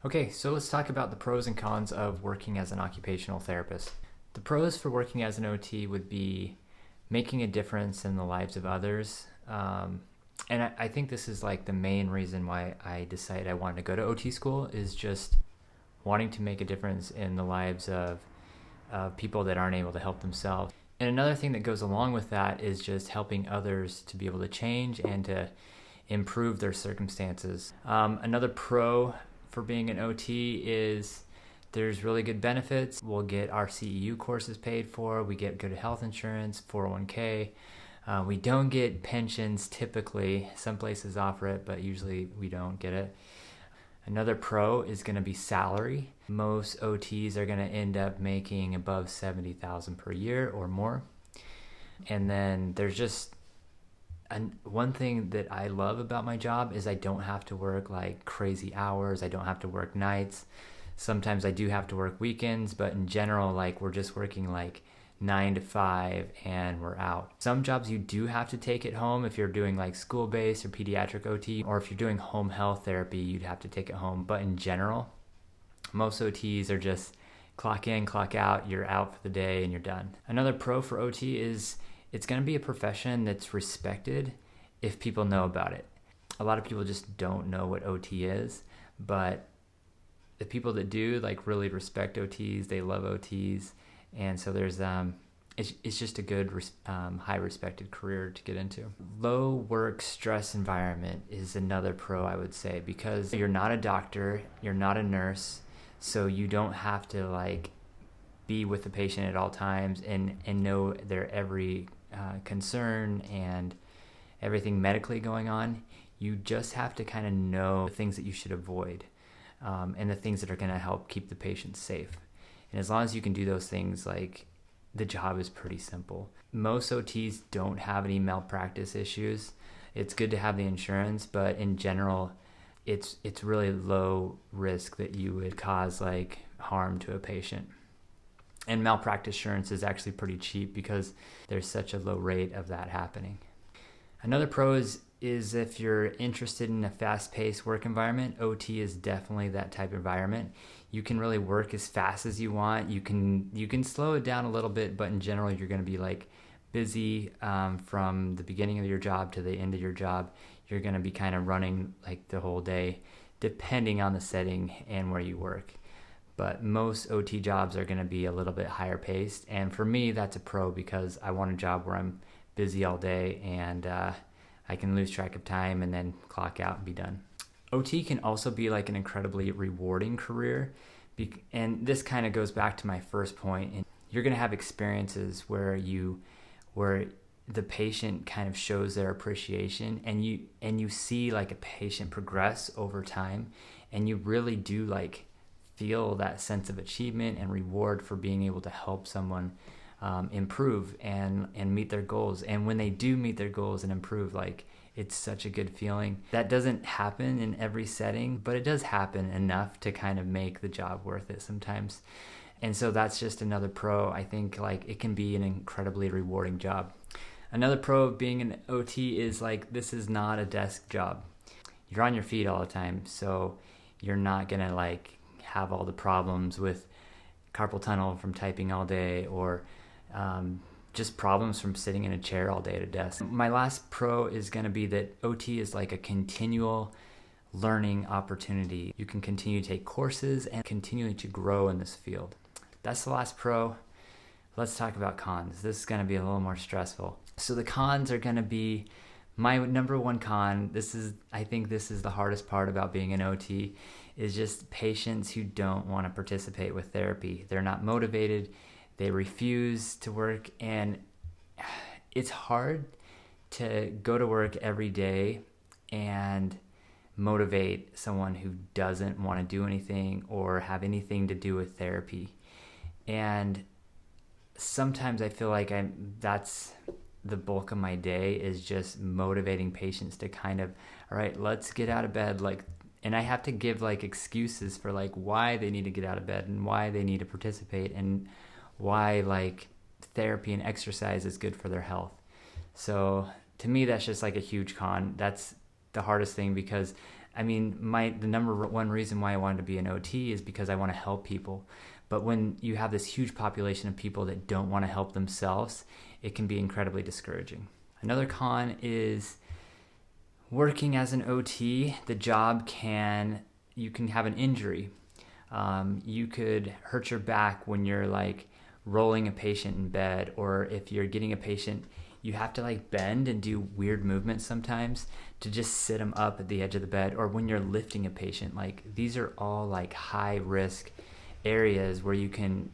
Okay, so let's talk about the pros and cons of working as an occupational therapist. The pros for working as an OT would be making a difference in the lives of others. And I think this is like the main reason why I decided I wanted to go to OT school is just wanting to make a difference in the lives of people that aren't able to help themselves. And another thing that goes along with that is just helping others to be able to change and to improve their circumstances. Another pro for being an OT is there's really good benefits. We'll get our CEU courses paid for. We get good health insurance, 401k. We don't get pensions typically. Some places offer it, but usually we don't get it. Another pro is going to be salary. Most OTs are going to end up making above 70,000 per year or more. And then there's just one thing that I love about my job is I don't have to work like crazy hours. I don't have to work nights. Sometimes I do have to work weekends, but in general, like we're just working like 9 to 5 and we're out. Some jobs you do have to take it home if you're doing like school-based or pediatric OT, or if you're doing home health therapy, you'd have to take it home. But in general, most OTs are just clock in, clock out, you're out for the day and you're done. Another pro for OT is it's going to be a profession that's respected if people know about it. A lot of people just don't know what OT is, but the people that do like really respect OTs, they love OTs, and so there's it's just a good high respected career to get into. Low work stress environment is another pro, I would say, because you're not a doctor, you're not a nurse, so you don't have to like be with the patient at all times and know their every concern and everything medically going on. You just have to kind of know the things that you should avoid, and the things that are going to help keep the patient safe. And as long as you can do those things, like the job is pretty simple. Most OTs don't have any malpractice issues. It's good to have the insurance, but in general, it's really low risk that you would cause like harm to a patient. And malpractice insurance is actually pretty cheap because there's such a low rate of that happening. Another pro is if you're interested in a fast-paced work environment, OT is definitely that type of environment. You can really work as fast as you want. You can slow it down a little bit, but in general, you're going to be like busy from the beginning of your job to the end of your job. You're going to be kind of running like the whole day, depending on the setting and where you work. But most OT jobs are going to be a little bit higher paced, and for me, that's a pro because I want a job where I'm busy all day and I can lose track of time and then clock out and be done. OT can also be like an incredibly rewarding career, and this kind of goes back to my first point. And you're going to have experiences where the patient kind of shows their appreciation, and you see like a patient progress over time, and you really do like feel that sense of achievement and reward for being able to help someone improve and meet their goals. And when they do meet their goals and improve, like it's such a good feeling. That doesn't happen in every setting, but it does happen enough to kind of make the job worth it sometimes. And so that's just another pro. I think like it can be an incredibly rewarding job. Another pro of being an OT is like this is not a desk job. You're on your feet all the time, so you're not gonna like have all the problems with carpal tunnel from typing all day, or just problems from sitting in a chair all day at a desk. My last pro is going to be that OT is like a continual learning opportunity. You can continue to take courses and continue to grow in this field. That's the last pro. Let's talk about cons. This is going to be a little more stressful. So the cons are going to be my number one con. I think this is the hardest part about being an OT, is just patients who don't want to participate with therapy. They're not motivated. They refuse to work, and it's hard to go to work every day and motivate someone who doesn't want to do anything or have anything to do with therapy. And sometimes I feel like that's the bulk of my day, is just motivating patients to kind of, all right, let's get out of bed, like, and I have to give like excuses for like why they need to get out of bed and why they need to participate and why like therapy and exercise is good for their health. So to me, that's just like a huge con. That's the hardest thing, because I mean, the number one reason why I wanted to be an OT is because I want to help people. But when you have this huge population of people that don't want to help themselves, it can be incredibly discouraging. Another con is working as an OT. You can have an injury. You could hurt your back when you're like rolling a patient in bed, or if you're getting a patient, you have to like bend and do weird movements sometimes to just sit them up at the edge of the bed, or when you're lifting a patient. Like, these are all like high risk areas where you can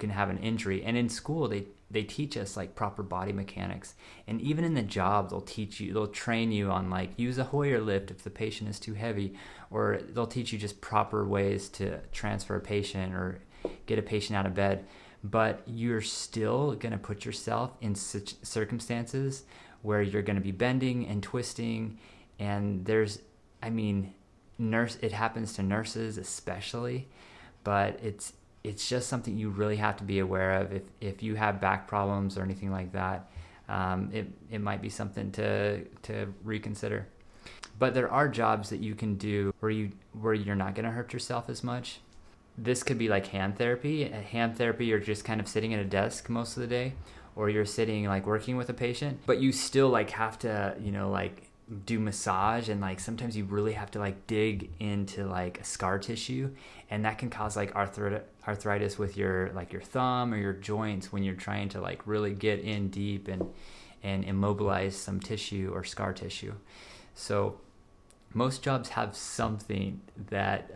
have an injury. And in school they teach us like proper body mechanics, and even in the job they'll train you on like use a Hoyer lift if the patient is too heavy, or they'll teach you just proper ways to transfer a patient or get a patient out of bed. But you're still going to put yourself in such circumstances where you're going to be bending and twisting, and it happens to nurses especially, but it's just something you really have to be aware of. If you have back problems or anything like that, it might be something to reconsider. But there are jobs that you can do where you're not going to hurt yourself as much. This could be like hand therapy. At hand therapy, you're just kind of sitting at a desk most of the day, or you're sitting like working with a patient, but you still like have to, like do massage, and like sometimes you really have to like dig into like a scar tissue, and that can cause like arthritis with your thumb or your joints when you're trying to like really get in deep and immobilize some tissue or scar tissue. So most jobs have something that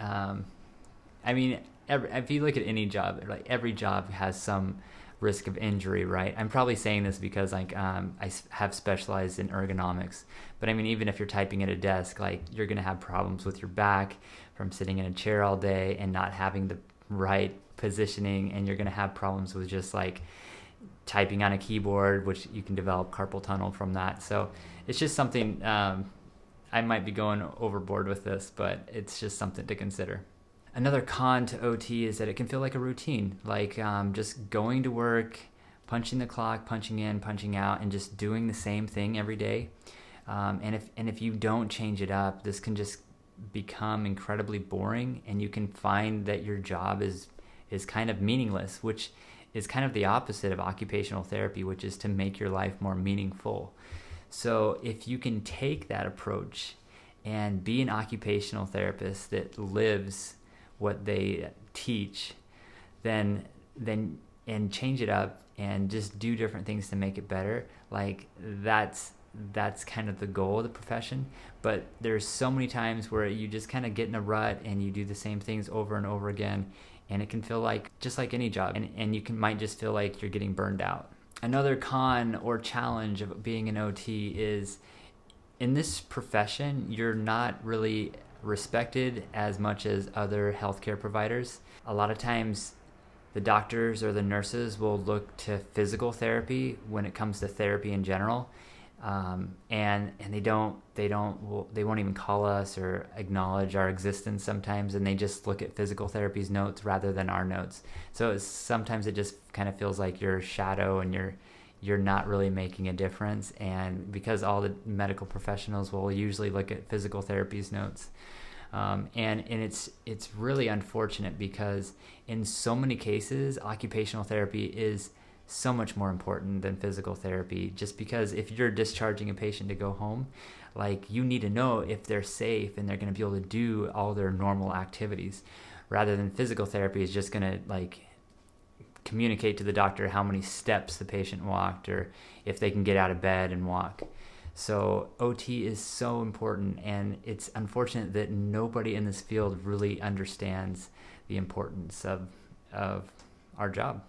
if you look at any job, like every job has some risk of injury, right? I'm probably saying this because I have specialized in ergonomics, but I mean, even if you're typing at a desk, like you're going to have problems with your back from sitting in a chair all day and not having the right positioning, and you're going to have problems with just like typing on a keyboard, which you can develop carpal tunnel from that. So it's just something, I might be going overboard with this, but it's just something to consider. Another con to OT is that it can feel like a routine, like just going to work, punching the clock, punching in, punching out, and just doing the same thing every day. And if you don't change it up, this can just become incredibly boring, and you can find that your job is kind of meaningless, which is kind of the opposite of occupational therapy, which is to make your life more meaningful. So if you can take that approach and be an occupational therapist that lives what they teach, then and change it up and just do different things to make it better, like that's kind of the goal of the profession. But there's so many times where you just kind of get in a rut and you do the same things over and over again, and it can feel like just like any job, and you might just feel like you're getting burned out. Another con or challenge of being an OT is, in this profession, you're not really respected as much as other healthcare providers. A lot of times the doctors or the nurses will look to physical therapy when it comes to therapy in general, and they won't even call us or acknowledge our existence sometimes, and they just look at physical therapy's notes rather than our notes. So sometimes it just kind of feels like you're a shadow, and you're not really making a difference. And because all the medical professionals will usually look at physical therapy's notes, and it's really unfortunate, because in so many cases occupational therapy is so much more important than physical therapy. Just because if you're discharging a patient to go home, like, you need to know if they're safe and they're going to be able to do all their normal activities, rather than physical therapy is just going to like communicate to the doctor how many steps the patient walked, or if they can get out of bed and walk. So OT is so important, and it's unfortunate that nobody in this field really understands the importance of our job.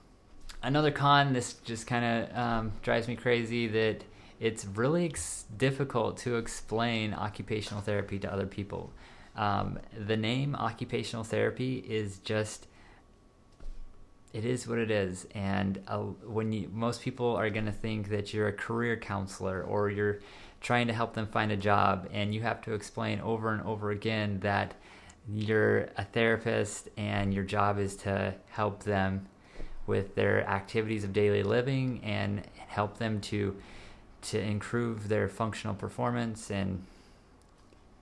Another con, this just kind of drives me crazy, that it's really difficult to explain occupational therapy to other people. The name occupational therapy is just, it is what it is, and most people are going to think that you're a career counselor, or you're trying to help them find a job, and you have to explain over and over again that you're a therapist and your job is to help them with their activities of daily living and help them to improve their functional performance. And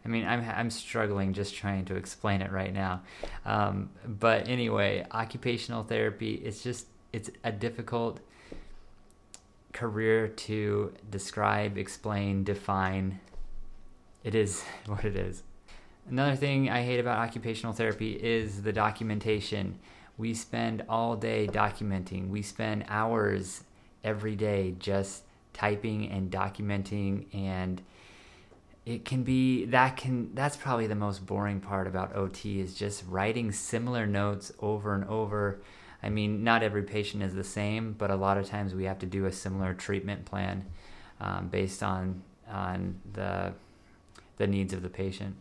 I mean, I'm struggling just trying to explain it right now. But anyway, occupational therapy, it's a difficult career to describe, explain, define. It is what it is. Another thing I hate about occupational therapy is the documentation. We spend all day documenting. We spend hours every day just typing and documenting, and that's probably the most boring part about OT, is just writing similar notes over and over. I mean, not every patient is the same, but a lot of times we have to do a similar treatment plan based on the needs of the patient.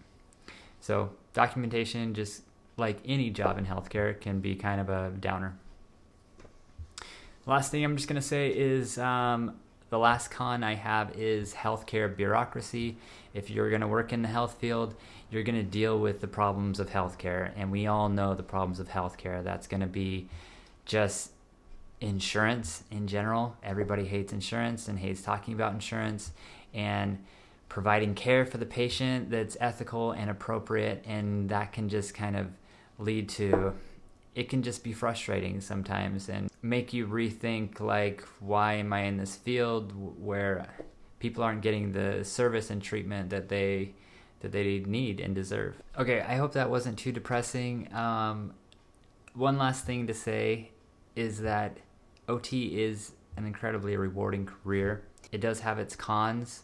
So documentation, just like any job in healthcare, can be kind of a downer. Last thing I'm just going to say is the last con I have is healthcare bureaucracy. If you're going to work in the health field, you're going to deal with the problems of healthcare, and we all know the problems of healthcare. That's going to be just insurance in general. Everybody hates insurance and hates talking about insurance, and providing care for the patient that's ethical and appropriate, and that can just kind of lead to, it can just be frustrating sometimes and make you rethink, like, why am I in this field where people aren't getting the service and treatment that they need and deserve. Okay, I hope that wasn't too depressing. One last thing to say is that OT is an incredibly rewarding career. It does have its cons,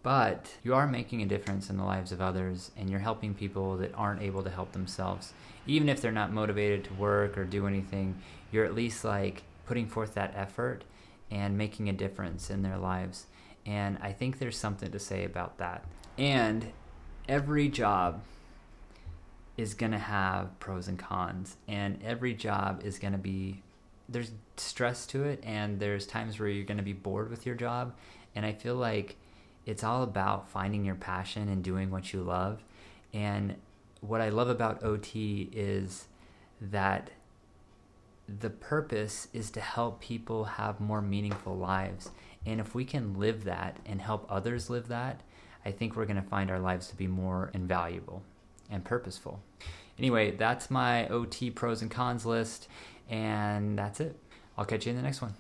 but you are making a difference in the lives of others, and you're helping people that aren't able to help themselves. Even if they're not motivated to work or do anything, you're at least like putting forth that effort and making a difference in their lives. And I think there's something to say about that. And every job is going to have pros and cons, and every job is going to be, there's stress to it, and there's times where you're going to be bored with your job. And I feel like it's all about finding your passion and doing what you love. And what I love about OT is that the purpose is to help people have more meaningful lives. And if we can live that and help others live that, I think we're going to find our lives to be more invaluable and purposeful. Anyway, that's my OT pros and cons list, and that's it. I'll catch you in the next one.